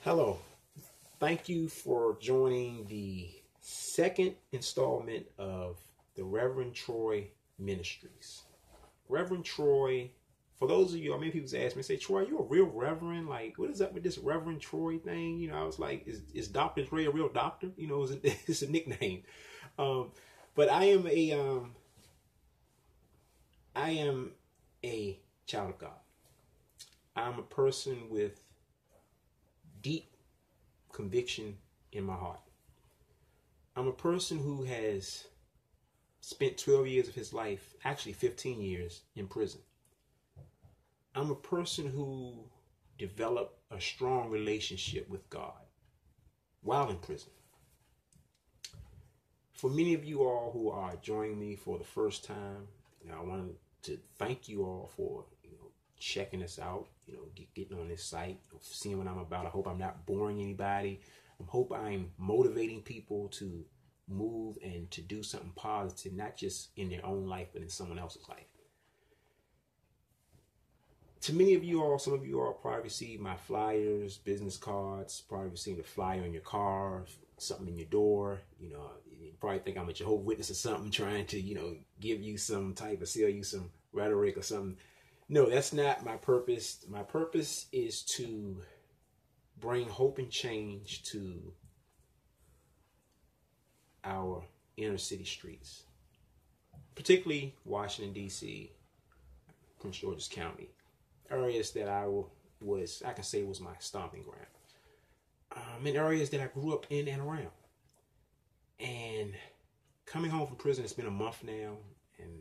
Hello. Thank you for joining the second installment of the Reverend Troy Ministries. Reverend Troy, for those of you, many people ask me, say, Troy, are you a real reverend? Like, what is up with this Reverend Troy thing? I was like, is Dr. Troy a real doctor? It's a nickname. But I am a child of God. I'm a person with deep conviction in my heart. I'm a person who has spent 12 years of his life, actually 15 years, in prison. I'm a person who developed a strong relationship with God while in prison. For many of you all who are joining me for the first time, I wanted to thank you all for checking us out, getting on this site, seeing what I'm about. I hope I'm not boring anybody. I hope I'm motivating people to move and to do something positive, not just in their own life, but in someone else's life. To many of you all, some of you all probably received my flyers, business cards, probably received a flyer on your car, something in your door. You probably think I'm a Jehovah's Witness or something, trying to, give you some type of, sell you some rhetoric or something. No, that's not my purpose. My purpose is to bring hope and change to our inner city streets, particularly Washington, D.C., Prince George's County, areas that I can say was my stomping ground, in areas that I grew up in and around. And coming home from prison, it's been a month now, and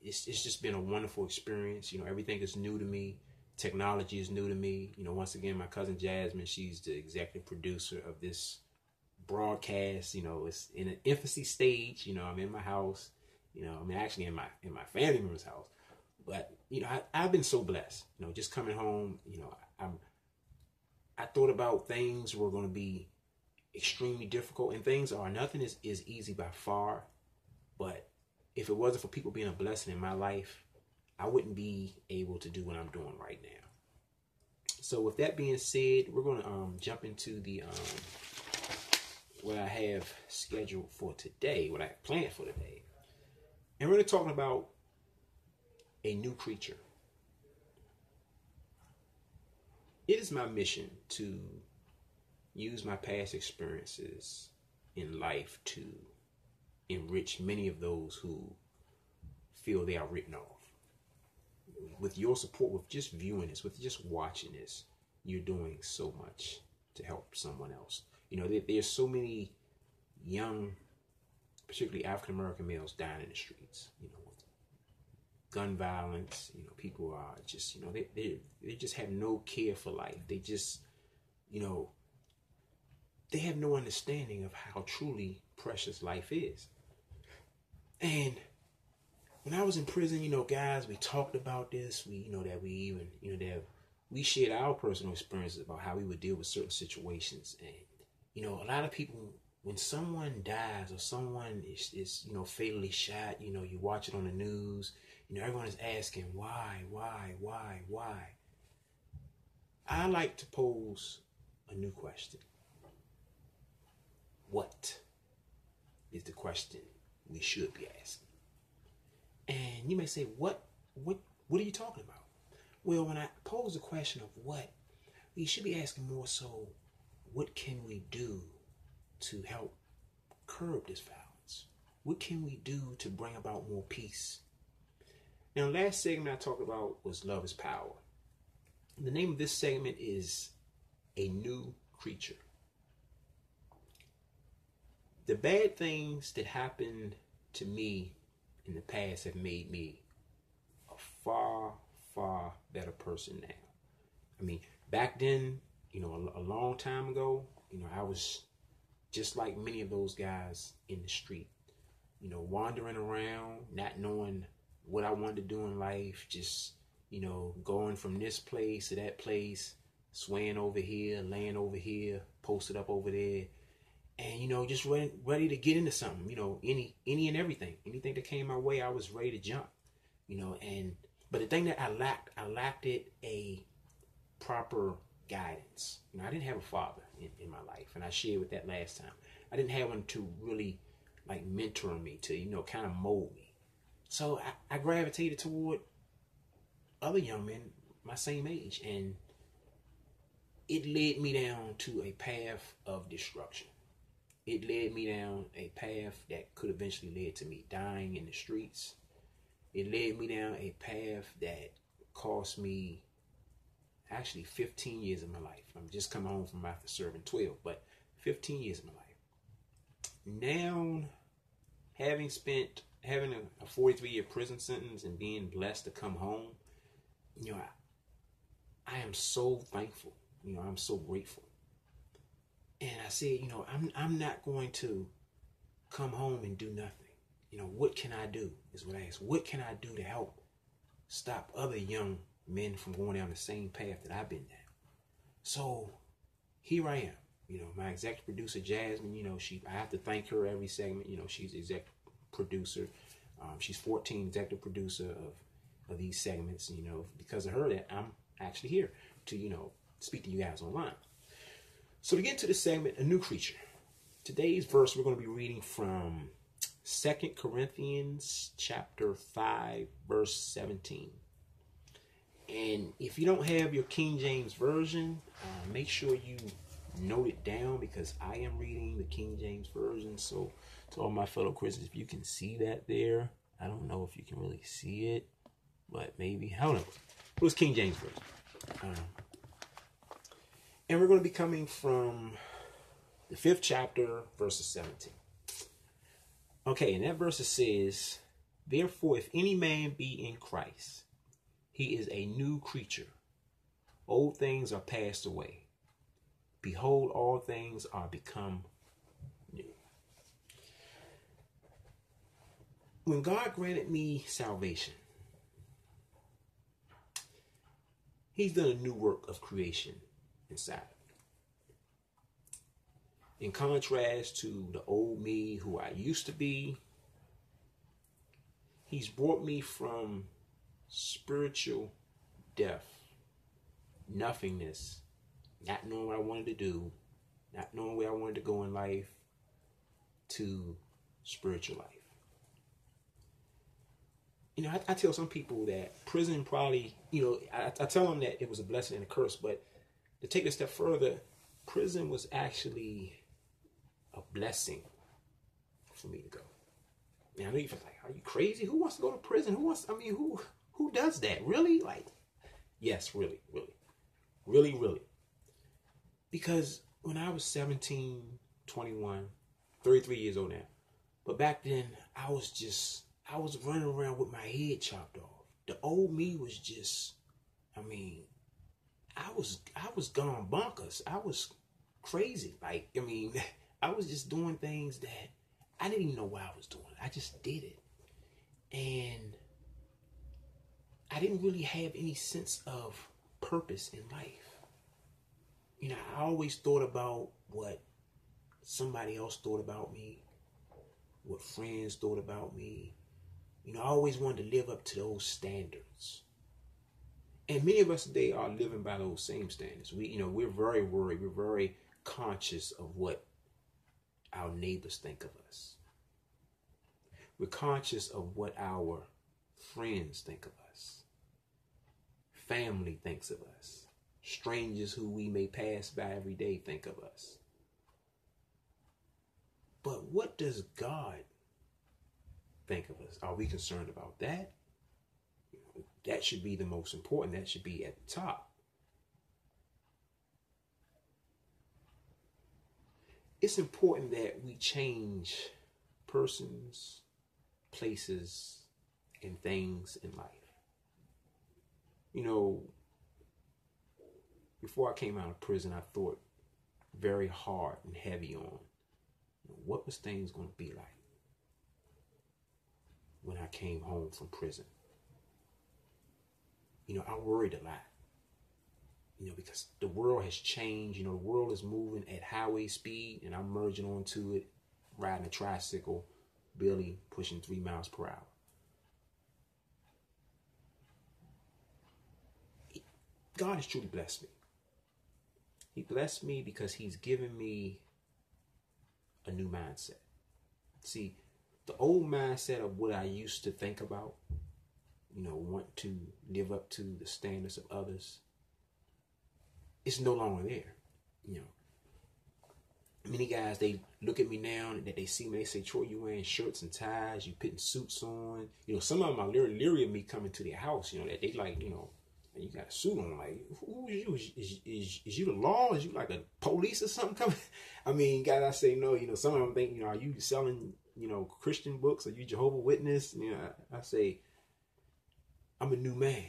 it's just been a wonderful experience. Everything is new to me. Technology is new to me. Once again, my cousin Jasmine, she's the executive producer of this broadcast. It's in an infancy stage. I'm in my house. Actually in my family member's house. But I've been so blessed. Just coming home. I thought about things were going to be extremely difficult, and things are. Nothing is easy by far. But if it wasn't for people being a blessing in my life, I wouldn't be able to do what I'm doing right now. So with that being said, we're going to jump into the what I have scheduled for today, what I have planned for today. And we're going to talk about a new creature. It is my mission to use my past experiences in life to enrich many of those who feel they are written off. With your support, with just viewing this, with just watching this, you're doing so much to help someone else. There's so many young, particularly African-American males dying in the streets, with gun violence. People are just, they just have no care for life. They just, they have no understanding of how truly precious life is. And when I was in prison, guys, we talked about this. That we even, that we shared our personal experiences about how we would deal with certain situations. And, a lot of people, when someone dies or someone is fatally shot, you watch it on the news, everyone is asking why. I like to pose a new question. What is the question we should be asking? And you may say, what are you talking about? Well, when I pose the question of what, we should be asking more so, what can we do to help curb this violence? What can we do to bring about more peace? Now, last segment I talked about was Love is Power. The name of this segment is A New Creature. The bad things that happened to me in the past have made me a far, far better person now. Back then, a long time ago, I was just like many of those guys in the street, wandering around, not knowing what I wanted to do in life, just, going from this place to that place, swaying over here, laying over here, posted up over there. And, just ready to get into something, any and everything. Anything that came my way, I was ready to jump, but the thing that I lacked a proper guidance. I didn't have a father in my life, and I shared with that last time. I didn't have one to really like mentor me, to kind of mold me. So I gravitated toward other young men my same age, and it led me down to a path of destruction. It led me down a path that could eventually lead to me dying in the streets. It led me down a path that cost me actually 15 years of my life. I'm just coming home from after serving 12, but 15 years of my life. Now, having a 43-year prison sentence and being blessed to come home, I am so thankful. I'm so grateful. And I said, I'm not going to come home and do nothing. What can I do is what I asked. What can I do to help stop other young men from going down the same path that I've been down? So here I am. My executive producer, Jasmine, I have to thank her every segment. She's the executive producer. She's 14 executive producer of these segments, because of her that I'm actually here to, speak to you guys online. So to get into the segment, A New Creature. Today's verse, we're going to be reading from 2 Corinthians chapter 5, verse 17. And if you don't have your King James Version, make sure you note it down, because I am reading the King James Version. So to all my fellow Christians, if you can see that there, I don't know if you can really see it, but maybe, I don't know. It was King James Version. And we're going to be coming from the 5th chapter, verses 17. Okay, and that verse says, "Therefore, if any man be in Christ, he is a new creature. Old things are passed away. Behold, all things are become new." When God granted me salvation, He's done a new work of creation inside. In contrast to the old me who I used to be, He's brought me from spiritual death, nothingness, not knowing what I wanted to do, not knowing where I wanted to go in life, to spiritual life. I tell some people that prison probably, I tell them that it was a blessing and a curse, but to take it a step further, prison was actually a blessing for me to go. And I know you're like, are you crazy? Who wants to go to prison? Who does that? Really? Like, yes, really. Because when I was 17, 21, 33 years old now, but back then I was running around with my head chopped off. The old me was just, I was gone bonkers. I was crazy. I was just doing things that I didn't even know why I was doing. I just did it. And I didn't really have any sense of purpose in life. I always thought about what somebody else thought about me, what friends thought about me. I always wanted to live up to those standards. And many of us today are living by those same standards. We're very worried. We're very conscious of what our neighbors think of us. We're conscious of what our friends think of us. Family thinks of us. Strangers who we may pass by every day think of us. But what does God think of us? Are we concerned about that? That should be the most important. That should be at the top. It's important that we change persons, places, and things in life. Before I came out of prison, I thought very hard and heavy on what was things going to be like when I came home from prison. I worried a lot. Because the world has changed. The world is moving at highway speed, and I'm merging onto it, riding a tricycle, barely pushing 3 miles per hour. God has truly blessed me. He blessed me because he's given me a new mindset. See, the old mindset of what I used to think about, want to live up to the standards of others, it's no longer there. Many guys, they look at me now and that they see me, they say, Troy, you wearing shirts and ties, you putting suits on. Some of them are leery of me coming to their house, that they like, you got a suit on. Like, who is you? Is you the law? Is you like a police or something coming? I mean, guys, I say no. Some of them think, are you selling, Christian books? Are you Jehovah's Witness? I say, I'm a new man.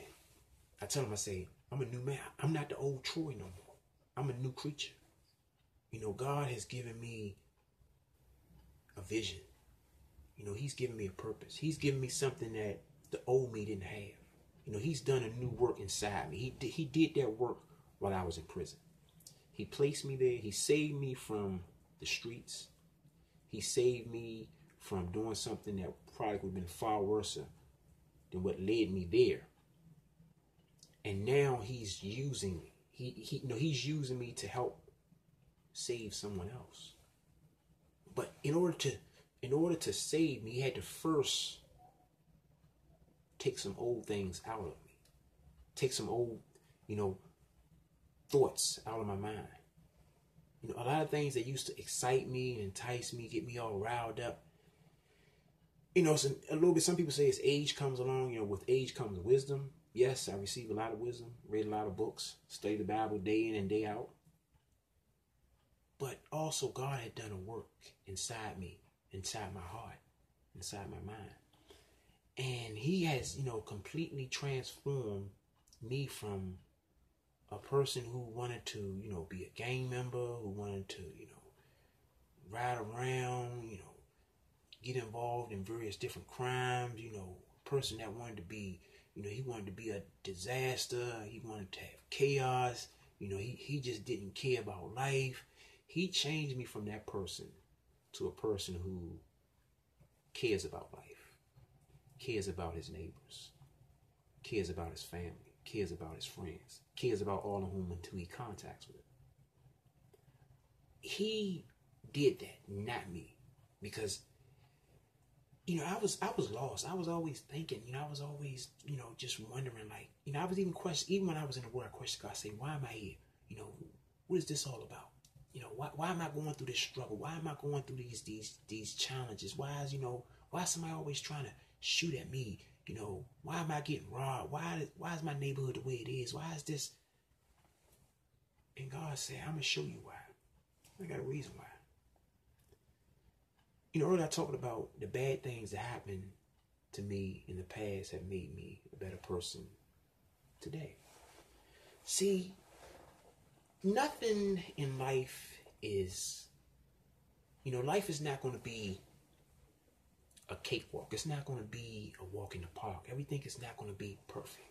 I tell them, I say, I'm a new man. I'm not the old Troy no more. I'm a new creature. God has given me a vision. He's given me a purpose. He's given me something that the old me didn't have. He's done a new work inside me. He did that work while I was in prison. He placed me there. He saved me from the streets. He saved me from doing something that probably would have been far worse than what led me there. And now he's using me. He's using me to help save someone else. But in order to save me, he had to first take some old things out of me. Take some old, thoughts out of my mind. A lot of things that used to excite me and entice me, get me all riled up. A little bit, some people say as age comes along, with age comes wisdom. Yes, I received a lot of wisdom, read a lot of books, studied the Bible day in and day out. But also God had done a work inside me, inside my heart, inside my mind. And he has, completely transformed me from a person who wanted to, be a gang member, who wanted to, ride around, get involved in various different crimes, a person that wanted to be, he wanted to be a disaster. He wanted to have chaos. He just didn't care about life. He changed me from that person to a person who cares about life, cares about his neighbors, cares about his family, cares about his friends, cares about all of whom until he contacts with. He did that, not me, because I was lost. I was always thinking, I was always, just wondering, like, I was even when I was in the world, I questioned God, I say, why am I here? What is this all about? Why am I going through this struggle? Why am I going through these challenges? Why is somebody always trying to shoot at me? Why am I getting robbed? Why is my neighborhood the way it is? Why is this? And God said, I'm gonna show you why. I got a reason why. Earlier I talked about the bad things that happened to me in the past have made me a better person today. See, nothing in life is, life is not going to be a cakewalk. It's not going to be a walk in the park. Everything is not going to be perfect.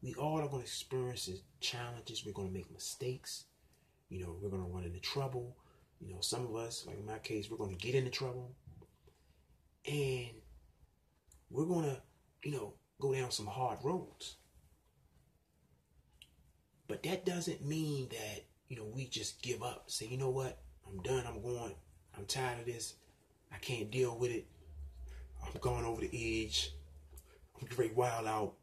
We all are going to experience challenges. We're going to make mistakes. We're going to run into trouble. Some of us, like in my case, we're going to get into trouble. And we're going to, go down some hard roads. But that doesn't mean that, we just give up. Say, you know what? I'm done. I'm tired of this. I can't deal with it. I'm going over the edge. I'm very wild out.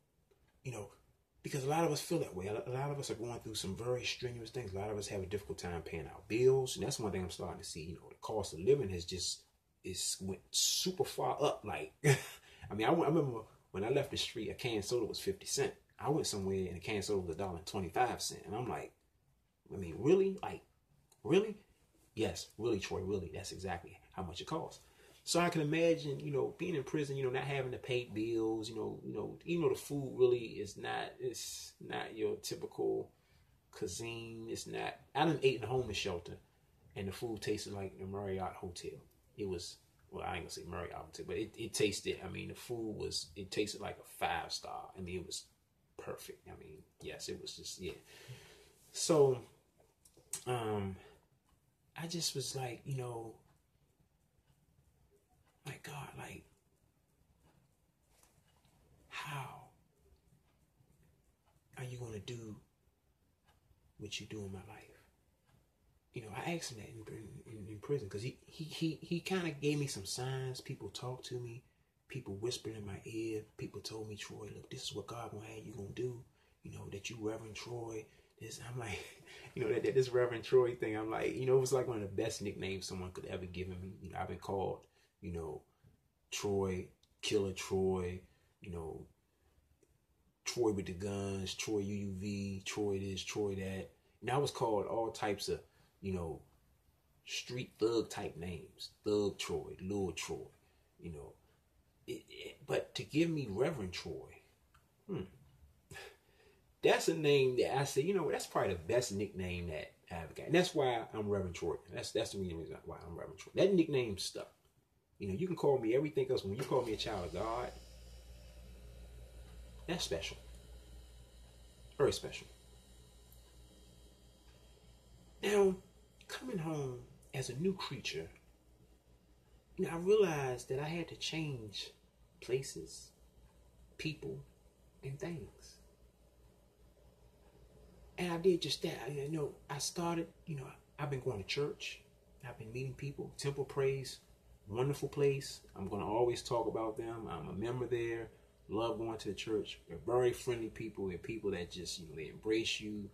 Because a lot of us feel that way. A lot of us are going through some very strenuous things. A lot of us have a difficult time paying our bills. And that's one thing I'm starting to see. The cost of living went super far up. Like, I mean, I remember when I left the street, a can of soda was 50 cents. I went somewhere and a can of soda was $1.25. And I'm like, I mean, really? Like, really? Yes, really, Troy, really. That's exactly how much it costs. So I can imagine, being in prison, not having to pay bills, even though the food really it's not your typical cuisine. It's not. I done ate in a homeless shelter, and the food tasted like the Marriott Hotel. It was, well, I ain't gonna say Marriott Hotel, but it tasted. I mean, the food it tasted like a 5-star. I mean, it was perfect. I mean, yes, it was just, yeah. So, I just was like, like, God, like, how are you going to do what you do in my life? I asked him that in prison because he kind of gave me some signs. People talked to me. People whispered in my ear. People told me, Troy, look, this is what God gonna have you gonna do. That you Reverend Troy. I'm like, that this Reverend Troy thing. I'm like, it was like one of the best nicknames someone could ever given me. I've been called, Troy, Killer Troy, Troy with the guns, Troy UUV, Troy this, Troy that. I was called all types of, street thug type names. Thug Troy, Lil Troy, But to give me Reverend Troy, that's a name that I say, that's probably the best nickname that I've got. And that's why I'm Reverend Troy. That's the reason why I'm Reverend Troy. That nickname stuck. You can call me everything else. When you call me a child of God, that's special. Very special. Now, coming home as a new creature, I realized that I had to change places, people, and things. And I did just that. I started, I've been going to church. I've been meeting people. Temple Praise, wonderful place. I'm going to always talk about them. I'm a member there. Love going to the church. They're very friendly people. They're people that just, they embrace you.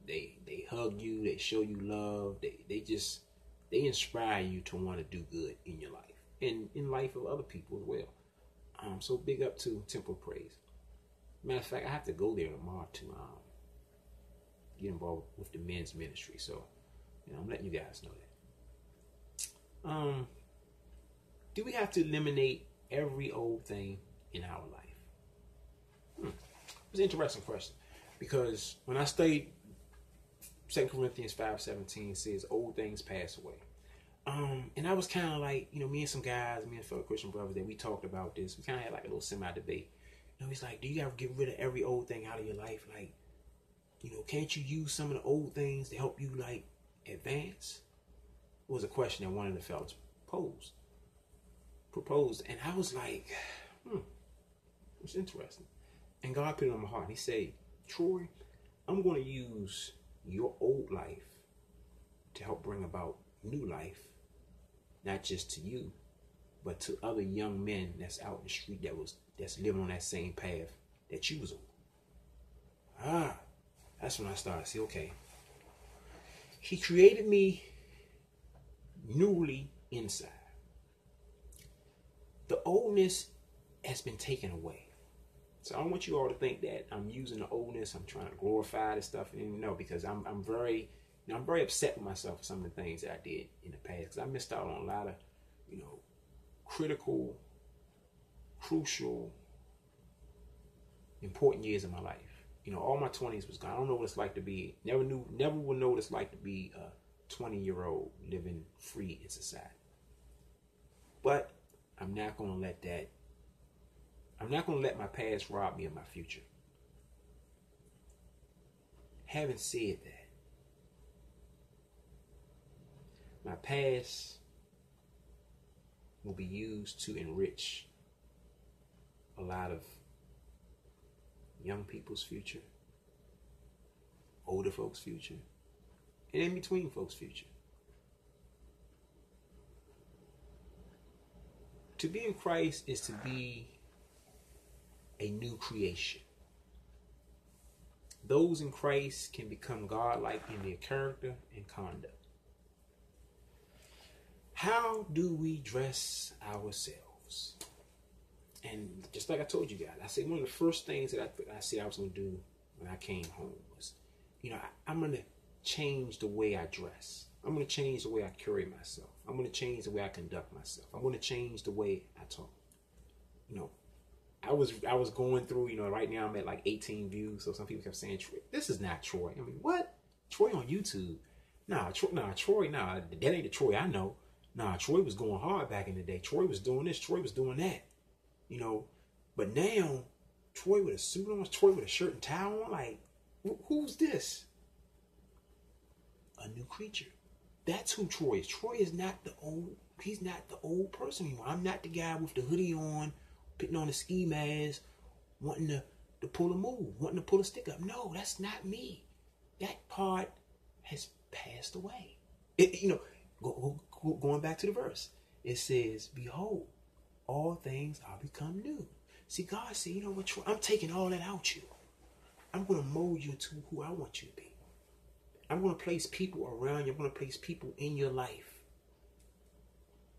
They hug you. They show you love. They inspire you to want to do good in your life and in life of other people as well. So big up to Temple Praise. Matter of fact, I have to go there tomorrow to get involved with the men's ministry. So, I'm letting you guys know that. Do we have to eliminate every old thing in our life? It's an interesting question, because when I studied 2 Corinthians 5:17 says old things pass away. And I was kind of like, me and some guys, me and fellow Christian brothers, that we talked about this. We kind of had like a little semi-debate. He's like, do you ever get rid of every old thing out of your life? Like, can't you use some of the old things to help you like advance? It was a question that one of the fellas proposed. And I was like, it's interesting. And God put it on my heart. He said, Troy, I'm going to use your old life to help bring about new life, not just to you, but to other young men that's out in the street that's living on that same path that you was on. That's when I started to see, okay, he created me newly inside. The oldness has been taken away. So I don't want you all to think that I'm using the oldness, I'm trying to glorify this stuff, and because I'm very upset with myself for some of the things that I did in the past, because I missed out on a lot of, critical, crucial, important years of my life. All my 20s was gone. I don't know what it's like to be, never will know what it's like to be a 20-year-old living free in society. But I'm not going to let my past rob me of my future. Having said that, my past will be used to enrich a lot of young people's future, older folks' future, and in between folks' future. To be in Christ is to be a new creation. Those in Christ can become God-like in their character and conduct. How do we dress ourselves? And just like I told you guys, I said one of the first things that I said I was going to do when I came home was, I'm going to change the way I dress. I'm going to change the way I carry myself. I'm going to change the way I conduct myself. I'm going to change the way I talk. I was going through, right now I'm at like 18 views. So some people kept saying, this is not Troy. I mean, what? Troy on YouTube? Troy, that ain't the Troy I know. Troy was going hard back in the day. Troy was doing this. Troy was doing that. But now, Troy with a suit on, Troy with a shirt and tie on, like, who's this? A new creature. That's who Troy is. Troy is not he's not the old person anymore. I'm not the guy with the hoodie on, putting on a ski mask, wanting to pull a move, wanting to pull a stick up. No, that's not me. That part has passed away. Going back to the verse, it says, "Behold, all things are become new." See, God said, "You know what? I'm taking all that out you. I'm going to mold you to who I want you to be. I'm going to place people around you. I'm going to place people in your life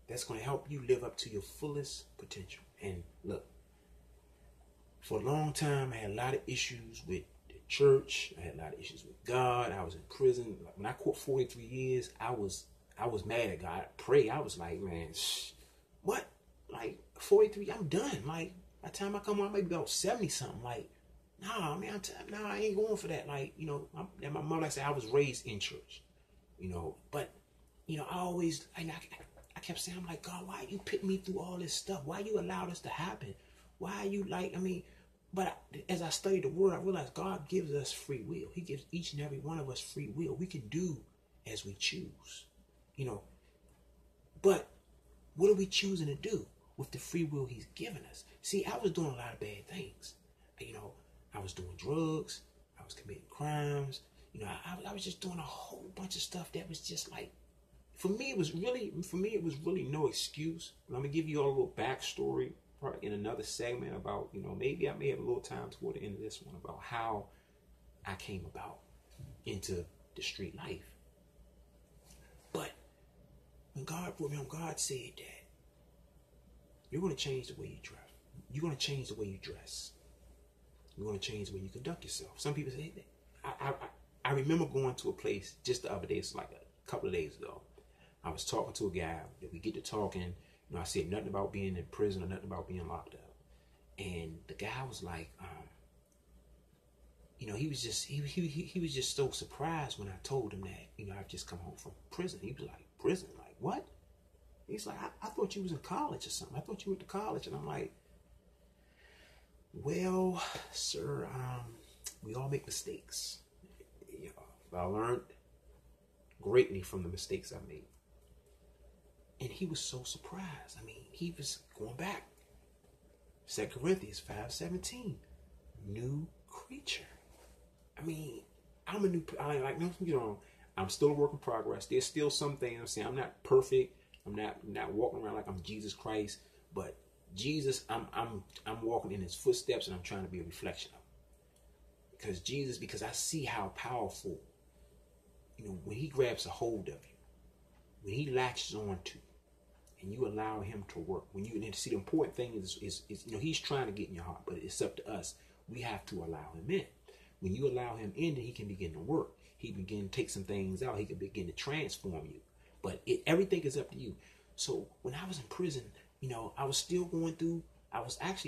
that's going to help you live up to your fullest potential." And look, for a long time, I had a lot of issues with the church. I had a lot of issues with God. I was in prison. Like, when I caught 43 years, I was mad at God. I prayed. I was like, man, what? Like, 43, I'm done. Like, by the time I come out, I might be about 70 something. Like, nah, man, I ain't going for that. Like, and my mother, like I said, I was raised in church, but, I always, I kept saying, I'm like, God, why you put me through all this stuff? Why you allow this to happen? Why you but as I studied the word, I realized God gives us free will. He gives each and every one of us free will. We can do as we choose, but what are we choosing to do with the free will he's given us? See, I was doing a lot of bad things. I was doing drugs. I was committing crimes. I was just doing a whole bunch of stuff that was just like, for me, it was really no excuse. I'm going to give you all a little backstory probably in another segment about, maybe I may have a little time toward the end of this one about how I came about into the street life. But when God put me on, God said that you're going to change the way you dress. You're going to change the way you dress. You're going to change the way you conduct yourself. Some people say, I remember going to a place just the other day. It's like a couple of days ago. I was talking to a guy. We get to talking. I said nothing about being in prison or nothing about being locked up. And the guy was like, he was just so surprised when I told him that, I've just come home from prison. He was like, prison? Like, what? He's like, I thought you was in college or something. I thought you went to college. And I'm like, well, sir, we all make mistakes. I learned greatly from the mistakes I made. And he was so surprised. I mean, he was going back. 2 Corinthians 5:17. New creature. I mean, I'm a new, don't get me wrong, I'm still a work in progress. There's still some things I'm saying. I'm not perfect. I'm not walking around like I'm Jesus Christ. But Jesus, I'm walking in his footsteps, and I'm trying to be a reflection of him. Because I see how powerful, when he grabs a hold of you, when he latches on to you, and you allow him to work. And see, the important thing is he's trying to get in your heart, but it's up to us. We have to allow him in. When you allow him in, then he can begin to work. He begin to take some things out. He can begin to transform you. But everything is up to you. So when I was in prison, I was still going through.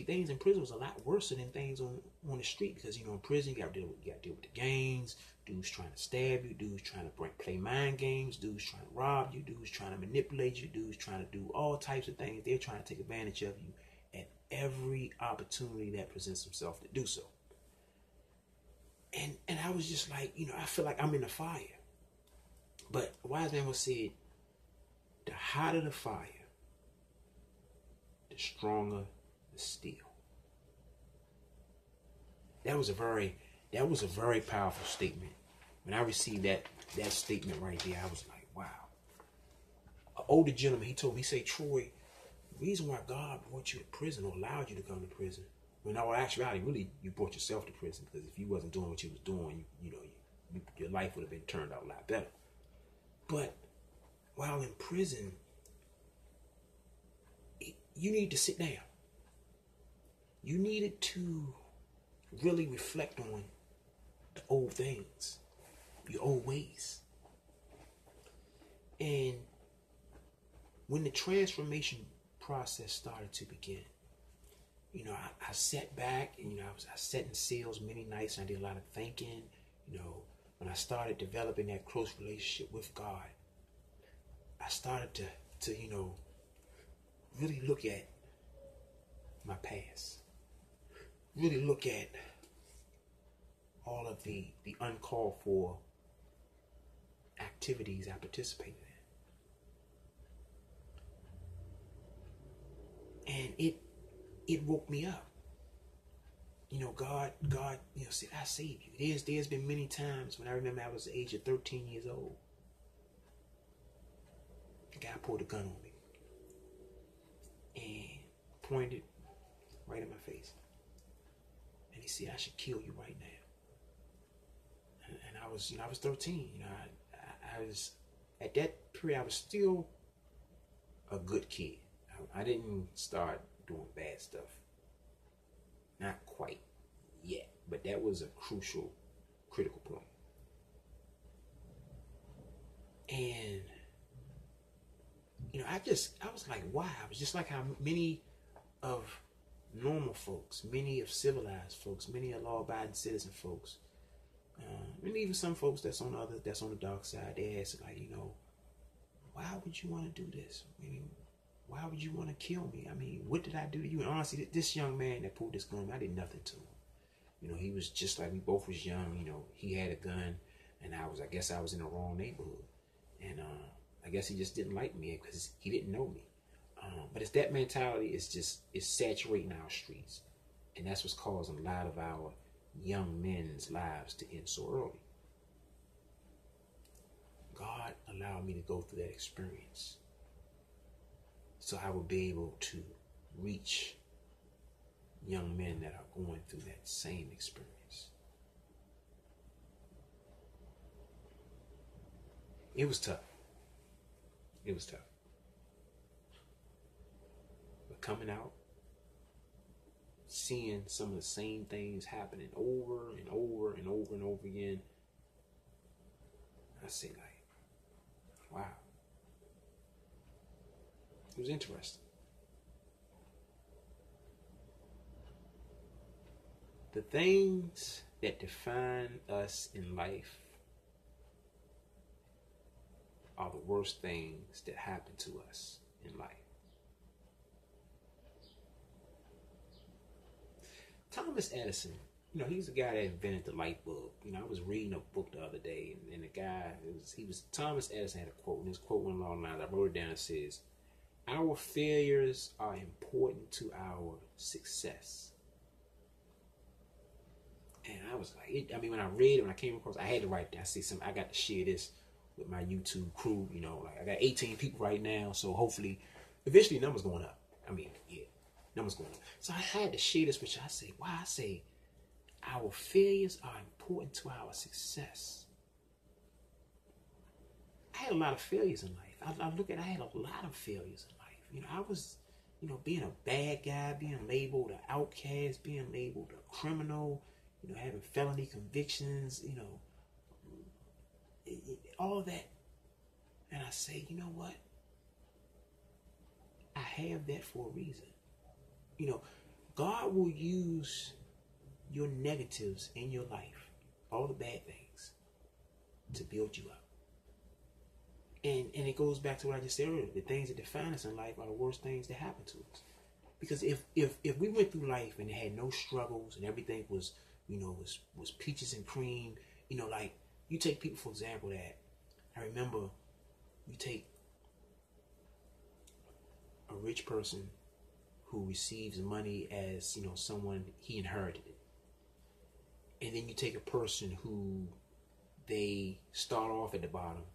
Things in prison was a lot worse than things on the street, because in prison you got to deal with the gangs. Dudes trying to stab you. Dudes trying to play mind games. Dudes trying to rob you. Dudes trying to manipulate you. Dudes trying to do all types of things. They're trying to take advantage of you at every opportunity that presents themselves to do so. And I was just like, I feel like I'm in the fire. But a wise man was said, the hotter the fire, the stronger the steel. That was a very powerful statement. When I received that statement right there, I was like, wow. An older gentleman, he told me, he said, Troy, the reason why God brought you to prison or allowed you to come to prison, when in all actuality, really, you brought yourself to prison, because if you wasn't doing what you was doing, your life would have been turned out a lot better. But while in prison, you need to sit down. You needed to really reflect on the old things, your old ways. And when the transformation process started to begin, I sat back and, I sat in cells many nights, and I did a lot of thinking. When I started developing that close relationship with God, I started to really look at my past. Really look at all of the uncalled for activities I participated in. And it woke me up. God, said, I saved you. There's been many times when I remember I was the age of 13 years old. guy pulled a gun on me and pointed right in my face. And he said, I should kill you right now. And I was, I was 13. I was, at that period, I was still a good kid. I didn't start doing bad stuff. Not quite yet, but that was a critical point. And, I was like, why? I was just like how many of normal folks, many of civilized folks, many of law-abiding citizen folks, and even some folks that's on the dark side, they ask like, why would you want to do this? I mean, why would you want to kill me? I mean, what did I do to you? And honestly, this young man that pulled this gun, I did nothing to him. He was just like, we both was young. He had a gun, and I guess I was in the wrong neighborhood, and I guess he just didn't like me because he didn't know me. But it's that mentality is saturating our streets, and that's what's causing a lot of our young men's lives to end so early. God allowed me to go through that experience so I would be able to reach young men that are going through that same experience. It was tough. It was tough. But coming out, seeing some of the same things happening over and over and over and over again, I say like, wow. It was interesting. The things that define us in life are the worst things that happen to us in life. Thomas Edison, he's the guy that invented the light bulb. I was reading a book the other day, and the guy, Thomas Edison had a quote, and his quote went along the lines, I wrote it down, it says, our failures are important to our success. And I was like, when I read it, when I came across, I had to write that. I got to share this with my YouTube crew. I got 18 people right now, so hopefully, eventually, numbers going up. Numbers going up. So I had to share this with you. I say, our failures are important to our success. I had a lot of failures in life. I had a lot of failures in life. I was, being a bad guy, being labeled an outcast, being labeled a criminal, having felony convictions, all that. And I say, you know what? I have that for a reason. God will use your negatives in your life, all the bad things, to build you up. And it goes back to what I just said earlier. The things that define us in life are the worst things that happen to us. Because if we went through life and it had no struggles and everything was, was peaches and cream, like you take people, for example, that I remember, you take a rich person who receives money as, someone he inherited it. And then you take a person who they start off at the bottom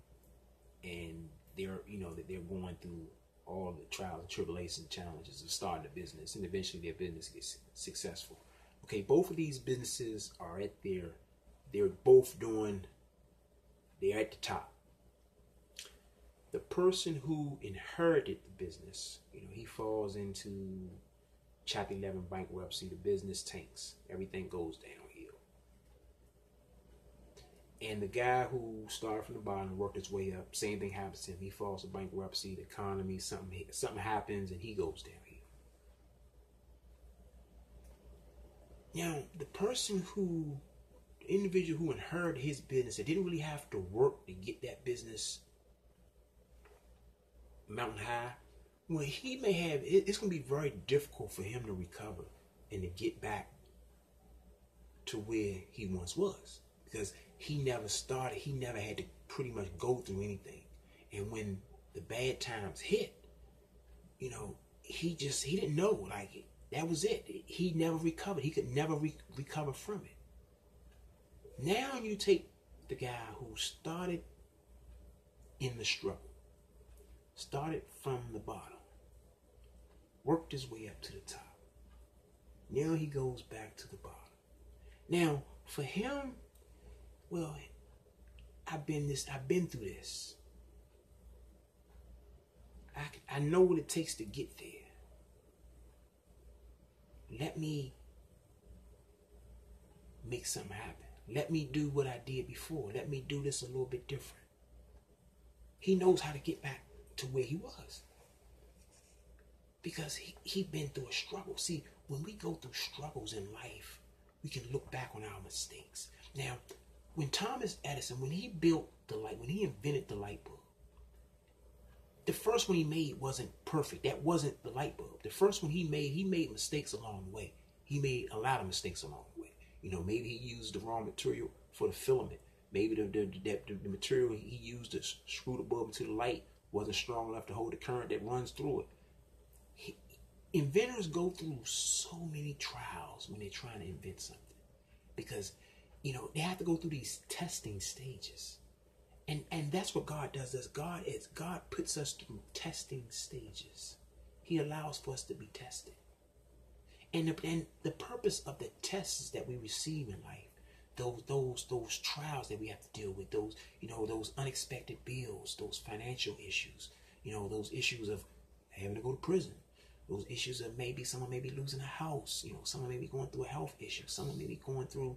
and they're going through all the trials and tribulations and challenges of starting a business, and eventually their business gets successful. Okay, both of these businesses are they're at the top. The person who inherited the business, he falls into Chapter 11 bankruptcy, the business tanks, everything goes downhill. And the guy who started from the bottom and worked his way up, same thing happens to him. He falls to bankruptcy, the economy, something happens, and he goes downhill. Now, the individual who inherited his business, that didn't really have to work to get that business mountain high, well, he may have, it's going to be very difficult for him to recover and to get back to where he once was, because he never started, he never had to pretty much go through anything. And when the bad times hit, he didn't know, like, that was it. He never recovered. He could never recover from it. Now you take the guy who started in the struggle, Started from the bottom, worked his way up to the top. Now he goes back to the bottom. Now, for him, well, I've been through this. I know what it takes to get there. Let me make something happen. Let me do what I did before. Let me do this a little bit different. He knows how to get back to where he was. Because he been through a struggle. See, when we go through struggles in life, we can look back on our mistakes. Now, when Thomas Edison, when he built the light, when he invented the light bulb, the first one he made wasn't perfect. That wasn't the light bulb. The first one he made mistakes along the way. He made a lot of mistakes along the way. You know, maybe he used the wrong material for the filament. Maybe the material he used to screw the bulb into the light wasn't strong enough to hold the current that runs through it. Inventors go through so many trials when they're trying to invent something. Because, you know, they have to go through these testing stages. And that's what God does. God puts us through testing stages. He allows for us to be tested. And the purpose of the tests that we receive in life, those trials that we have to deal with, those unexpected bills, those financial issues, those issues of having to go to prison, those issues of someone may be losing a house, someone may be going through a health issue, someone may be going through,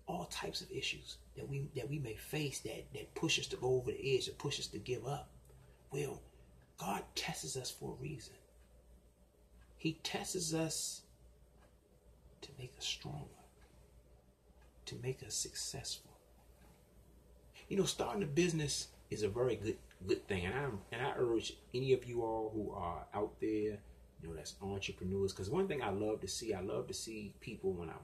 all types of issues that we may face that push us to go over the edge, that push us to give up. Well, God tests us for a reason. He tests us to make us stronger, to make us successful. Starting a business is a very good thing, and I urge any of you all who are out there, that's entrepreneurs, because one thing I love to see people when I'm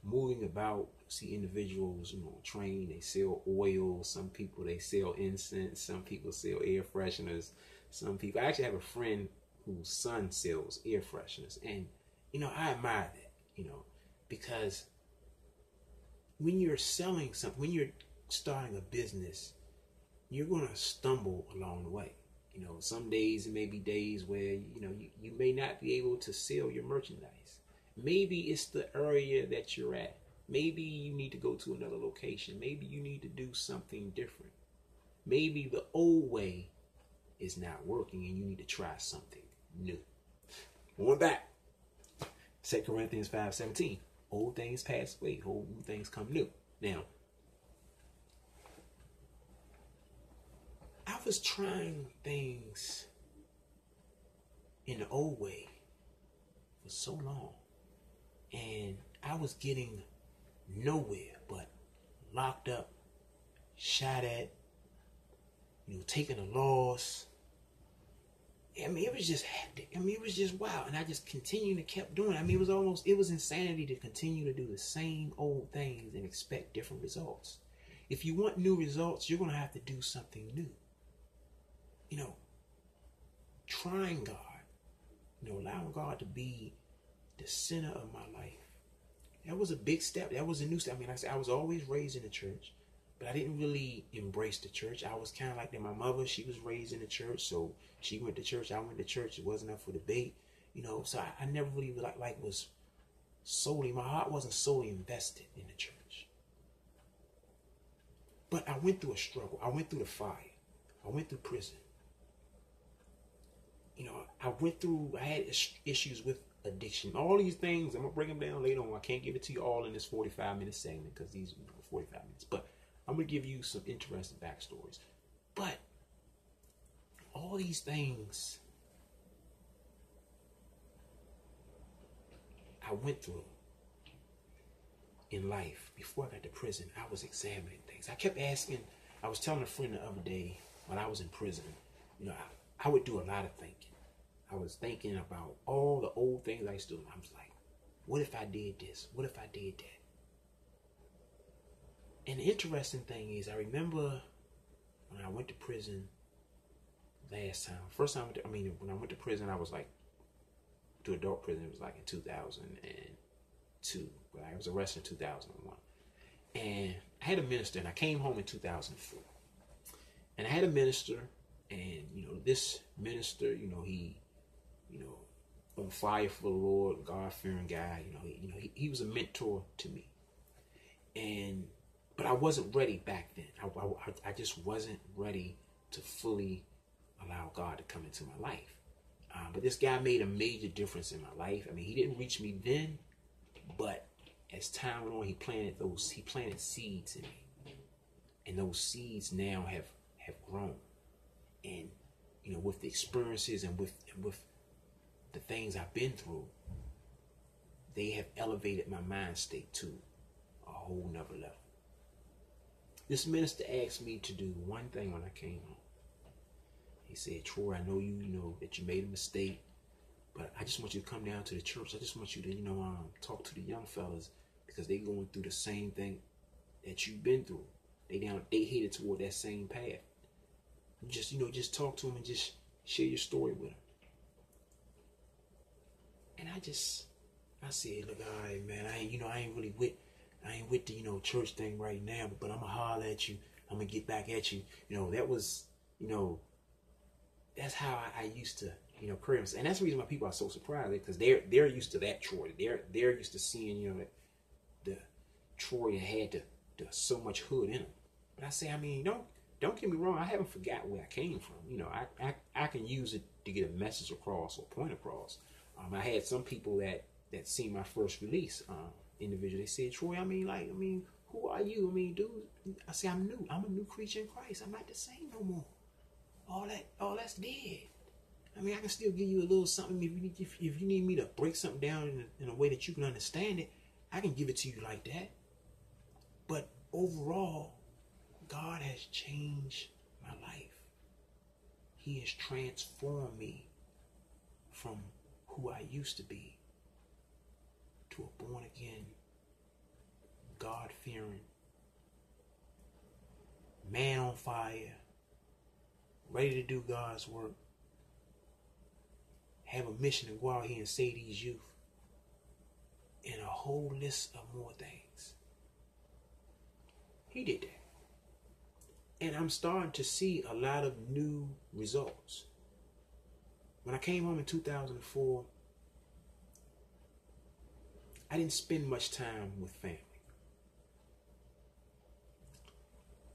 moving about, see individuals, train, they sell oil, some people they sell incense, some people sell air fresheners, some people, I actually have a friend whose son sells air fresheners, and I admire that, because when you're selling something, when you're starting a business, you're going to stumble along the way. Some days it may be days where you may not be able to sell your merchandise. Maybe it's the area that you're at. Maybe you need to go to another location. Maybe you need to do something different. Maybe the old way is not working and you need to try something new. Going back, 2 Corinthians 5:17. Old things pass away, old new things come new. Now, I was trying things in the old way for so long, and I was getting nowhere but locked up, shot at, taking a loss. It was just hectic. It was just wild. And I just continued to kept doing it. It was insanity to continue to do the same old things and expect different results. If you want new results, you're going to have to do something new. Trying God, allowing God to be the center of my life. That was a big step. That was a new step. Like I said, I was always raised in the church, but I didn't really embrace the church. I was kind of like that. My mother, she was raised in the church, so she went to church. I went to church. It wasn't up for debate, So I never really was solely. My heart wasn't solely invested in the church. But I went through a struggle. I went through the fire. I went through prison. I had issues with addiction. All these things, I'm going to bring them down later on. I can't give it to you all in this 45-minute segment because these are 45 minutes. But I'm going to give you some interesting backstories. But all these things I went through in life before I got to prison, I was examining things. I kept asking, I was telling a friend the other day when I was in prison, I would do a lot of thinking. I was thinking about all the old things I used to do. I was like, what if I did this? What if I did that? And the interesting thing is, I remember when I went to prison last time. First time, when I went to prison, I was like, to adult prison, it was like in 2002. But I was arrested in 2001. And I had a minister, and I came home in 2004. And I had a minister, and, this minister, he, on fire for the Lord, God-fearing guy, he was a mentor to me. But I wasn't ready back then. I just wasn't ready to fully allow God to come into my life. But this guy made a major difference in my life. I mean, he didn't reach me then, but as time went on, he planted seeds in me, and those seeds now have grown. And with the experiences and with the things I've been through, they have elevated my mind state to a whole nother level. This minister asked me to do one thing when I came home. He said, Troy, I know that you made a mistake, but I just want you to come down to the church. I just want you to, talk to the young fellas, because they're going through the same thing that you've been through. They headed toward that same path. Just talk to them and just share your story with them. And I said, look, all right, man, I ain't with the, church thing right now, but I'm gonna holler at you. I'm gonna get back at you. That was, that's how I used to, pray. And that's the reason why people are so surprised, because they're used to that Troy. They're used to seeing, the Troy that had so much hood in him. But I say, don't get me wrong. I haven't forgot where I came from. I can use it to get a message across or point across. I had some people that seen my first release, individually. They said, Troy, who are you? Dude, I say, I'm new. I'm a new creature in Christ. I'm not the same no more. All that's dead. I can still give you a little something. If you need me to break something down in a way that you can understand it, I can give it to you like that. But overall, God has changed my life. He has transformed me from who I used to be to a born again, God-fearing, man on fire, ready to do God's work, have a mission to go out here and save these youth, and a whole list of more things. He did that. And I'm starting to see a lot of new results. When I came home in 2004, I didn't spend much time with family.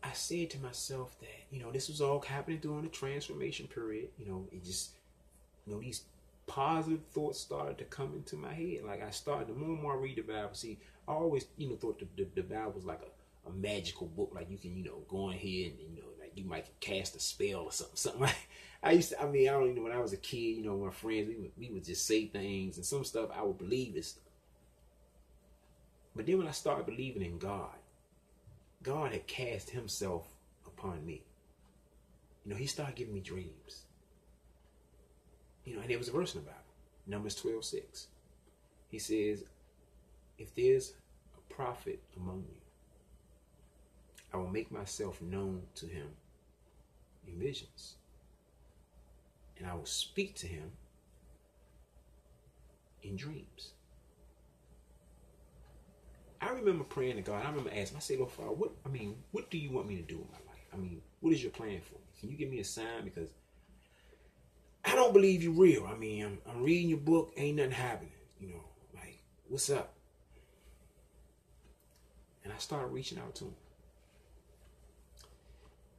I said to myself that, this was all happening during the transformation period. It just, these positive thoughts started to come into my head. Like the more and more I read the Bible, see, I always, thought the Bible was like a magical book. Like you can, go in here and, like you might cast a spell or something. I don't know, when I was a kid, my friends, we would just say things, and some stuff I would believe this stuff. But then when I started believing in God, God had cast himself upon me. He started giving me dreams. And there was a verse in the Bible, Numbers 12:6. He says, if there's a prophet among you, I will make myself known to him in visions. And I will speak to him in dreams. I remember praying to God. I remember asking, I said, Lord Father, what do you want me to do in my life? What is your plan for me? Can you give me a sign? Because I don't believe you're real. I'm reading your book, ain't nothing happening. Like, what's up? And I started reaching out to him.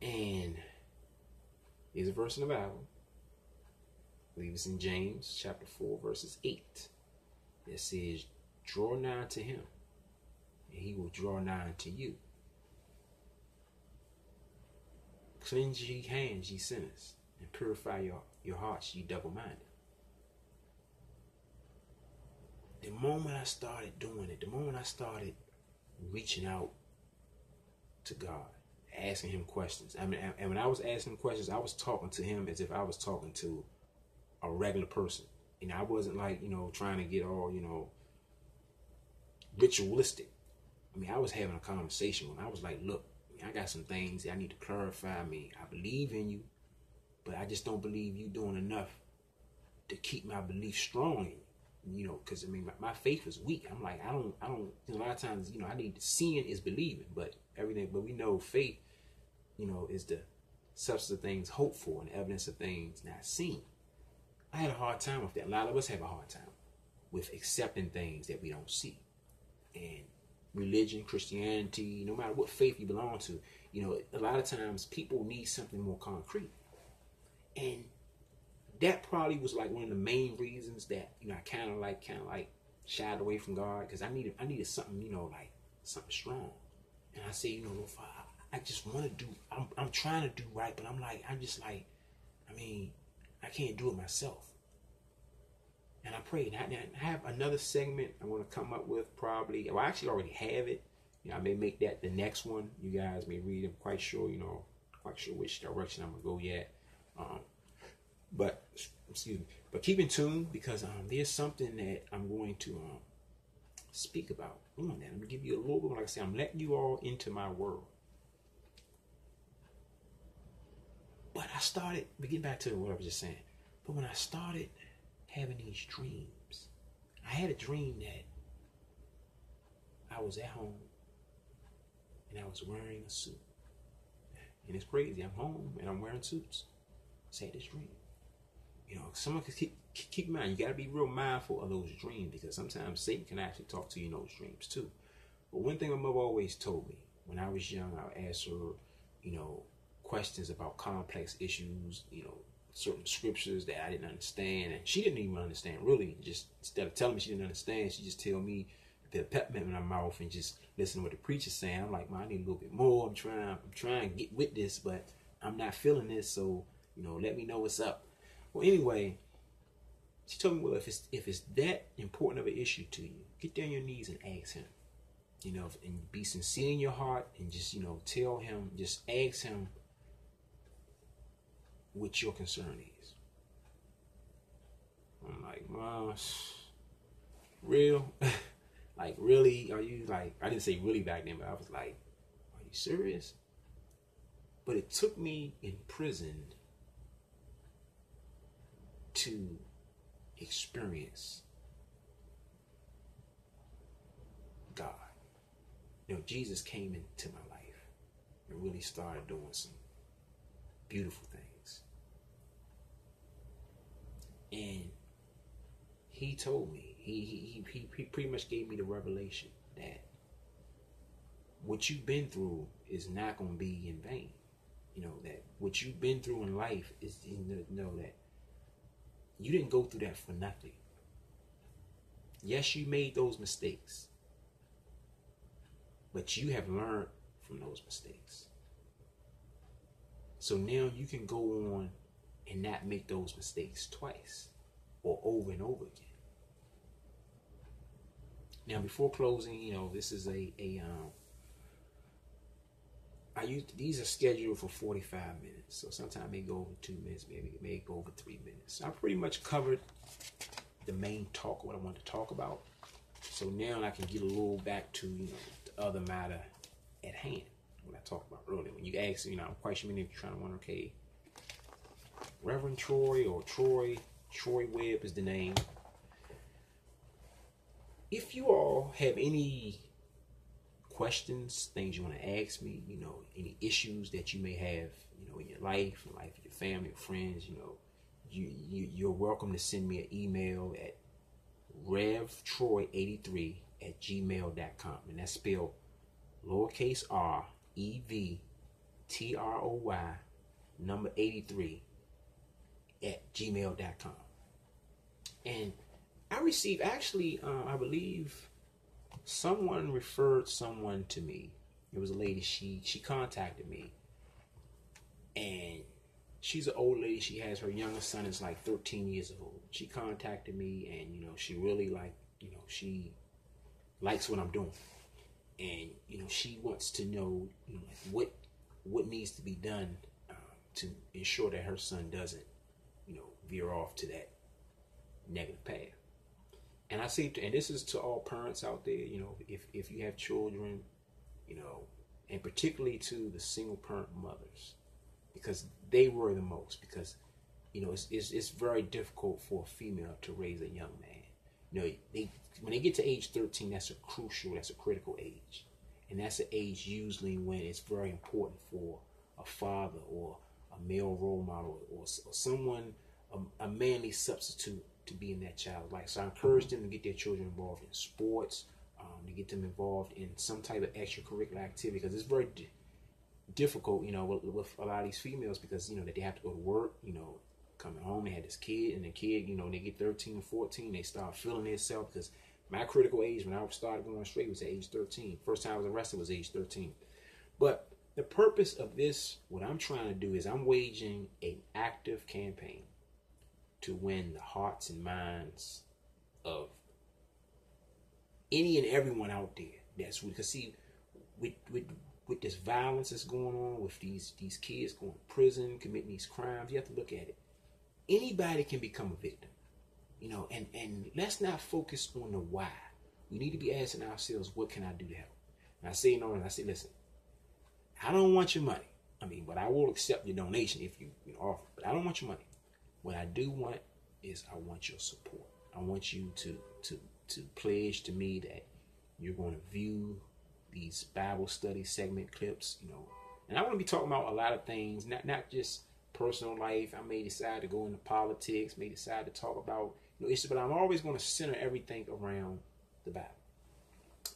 And there's a verse in the Bible, I believe it's in James chapter 4, verses 8, that says, draw nigh to him, and he will draw nigh to you. Cleanse ye hands, ye sinners, and purify your hearts, ye double-minded. The moment I started doing it, the moment I started reaching out to God, asking him questions. And when I was asking him questions, I was talking to him as if I was talking to a regular person. I wasn't like, trying to get all, ritualistic. I was having a conversation when I was like, look, I got some things I need to clarify. I believe in you, but I just don't believe you doing enough to keep my belief strong in you. Because my faith is weak. I'm like, I don't. A lot of times, I need seeing is believing, but we know faith, is the substance of things hoped for and evidence of things not seen. I had a hard time with that. A lot of us have a hard time with accepting things that we don't see. And religion, Christianity, no matter what faith you belong to, a lot of times people need something more concrete. And that probably was like one of the main reasons that, I kind of like shied away from God, because I needed something, like something strong. And I say, Lord, I just want to do, I'm trying to do right, but I'm like, I can't do it myself. And I prayed. I have another segment I want to come up with probably. Well, I actually already have it. I may make that the next one. You guys may read. I'm quite sure, quite sure which direction I'm going to go yet. But keep in tune, because there's something that I'm going to speak about on that. I'm going to give you a little bit, like I say, I'm letting you all into my world. But we get back to what I was just saying. But when I started having these dreams, I had a dream that I was at home and I was wearing a suit. And it's crazy. I'm home and I'm wearing suits. I had this dream. Someone could keep in mind, you got to be real mindful of those dreams, because sometimes Satan can actually talk to you in those dreams too. But one thing my mother always told me when I was young, I would ask her, questions about complex issues, certain scriptures that I didn't understand, and she didn't even understand really. Just instead of telling me she didn't understand, she just tell me, put a peppermint in my mouth and just listen to what the preacher's saying. I'm like, man, I need a little bit more. I'm trying to get with this, but I'm not feeling this. So, let me know what's up. Well, anyway, she told me, well, if it's that important of an issue to you, get down on your knees and ask him. And be sincere in your heart, and just, tell him, just ask him what your concern is. I'm like, Mom, real? Like, really? Are you like, I didn't say really back then, but I was like, are you serious? But it took me in prison to experience God. Jesus came into my life and really started doing some beautiful things. And he told me, he pretty much gave me the revelation that what you've been through is not going to be in vain. That what you've been through in life is, that you didn't go through that for nothing. Yes, you made those mistakes, but you have learned from those mistakes. So now you can go on and not make those mistakes twice or over and over again. Now, before closing, this is these are scheduled for 45 minutes. So sometimes it may go over 2 minutes, maybe it may go over 3 minutes. I pretty much covered the main talk, what I want to talk about. So now I can get a little back to, the other matter at hand, what I talked about earlier. When you ask, I'm quite sure many of you trying to wonder, okay, Reverend Troy or Troy Webb is the name. If you all have any questions, things you want to ask me, any issues that you may have, in your life, in life of your family or friends, you're welcome to send me an email at revtroy83@gmail.com, and that's spelled lowercase r EVTROY number 83@gmail.com. And I received, actually, I believe someone referred someone to me. It was a lady. She contacted me, and she's an old lady. She has, her youngest son is like 13 years old. She contacted me, and she really she likes what I'm doing, and she wants to know what needs to be done to ensure that her son doesn't veer off to that negative path. And I see, and this is to all parents out there, if you have children, and particularly to the single parent mothers, because they worry the most, because, it's very difficult for a female to raise a young man. When they get to age 13, that's a critical age. And that's an age usually when it's very important for a father or a a male role model or someone, a manly substitute to be in that child's life. So I encourage them to get their children involved in sports, to get them involved in some type of extracurricular activity, because it's very difficult, with a lot of these females, because, that they have to go to work, coming home, they had this kid, and the kid, they get 13 or 14, they start feeling themselves, because my critical age when I started going straight was at age 13. First time I was arrested was age 13. But the purpose of this, what I'm trying to do is I'm waging an active campaign to win the hearts and minds of any and everyone out there. That's because, see, with this violence that's going on, with these kids going to prison, committing these crimes, you have to look at it. Anybody can become a victim, and let's not focus on the why. We need to be asking ourselves, what can I do to help? And I say, listen, I don't want your money. But I will accept your donation if you offer. But I don't want your money. What I do want is I want your support. I want you to pledge to me that you're going to view these Bible study segment clips, and I want to be talking about a lot of things, not just personal life. I may decide to go into politics, may decide to talk about issues, but I'm always going to center everything around the Bible.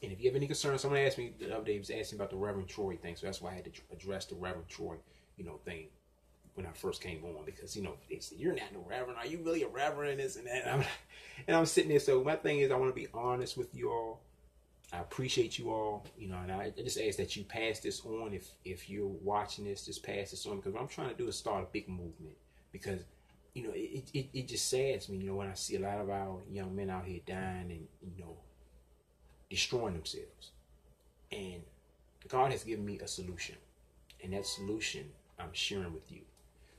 And if you have any concerns, someone asked me the other day, was asking about the Reverend Troy thing, so that's why I had to address the Reverend Troy, thing when I first came on, because they said, you're not no reverend, are you really a reverend, this and that, and I'm sitting there. So my thing is, I want to be honest with you all. I appreciate you all, and I just ask that you pass this on. If you're watching this, just pass this on, because what I'm trying to do is start a big movement, because it just saddens me, when I see a lot of our young men out here dying and destroying themselves. And God has given me a solution, and that solution I'm sharing with you.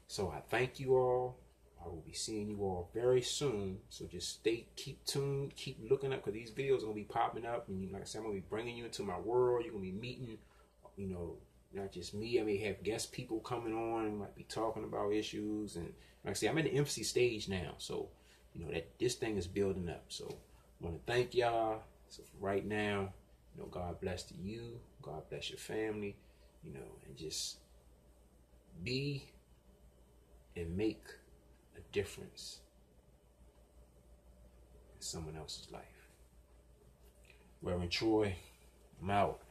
So I thank you all. I will be seeing you all very soon. So just keep tuned, keep looking up, because these videos are going to be popping up. And like I said, I'm going to be bringing you into my world. You're going to be meeting, not just me. I may have guest people coming on, might be talking about issues. And like I said, I'm in the infancy stage now. So, that this thing is building up. So I want to thank y'all. So for right now, God bless to you. God bless your family, and just be and make a difference in someone else's life. Reverend Troy, I'm out.